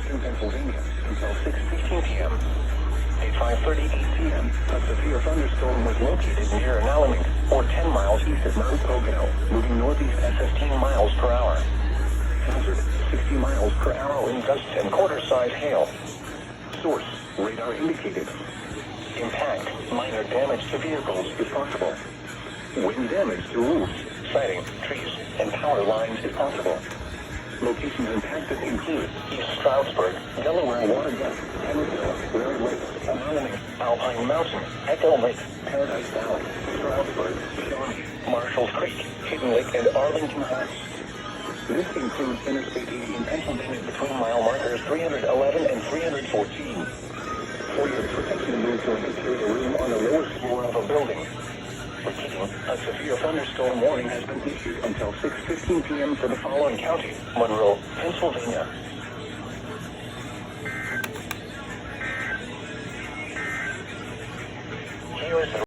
western Pennsylvania until 6:15 p.m. At 5:38 p.m., a severe thunderstorm was located near an element, or 10 miles east of Mount Pocono, moving northeast at 15 miles per hour. Hazard, 60 miles per hour wind gusts and quarter-size hail. Source, radar indicated. Impact, minor damage to vehicles is possible. Wind damage to roofs, siding, trees, and power lines is possible. Locations impacted include East Stroudsburg, Delaware Water Gap, Henryville, Rare Lake, Anonymous, Alpine Mountain, Echo Lake, Paradise Valley, Stroudsburg, Shawnee, Marshall Creek, Hidden Lake, and Arlington Heights. This includes Interstate 80 in Pennsylvania between mile markers 311 and 314. For your protection, move to an interior room on the lowest floor of a building. Repeating, a severe thunderstorm warning has been issued until 6:15 p.m. for the following counties: Monroe, Pennsylvania,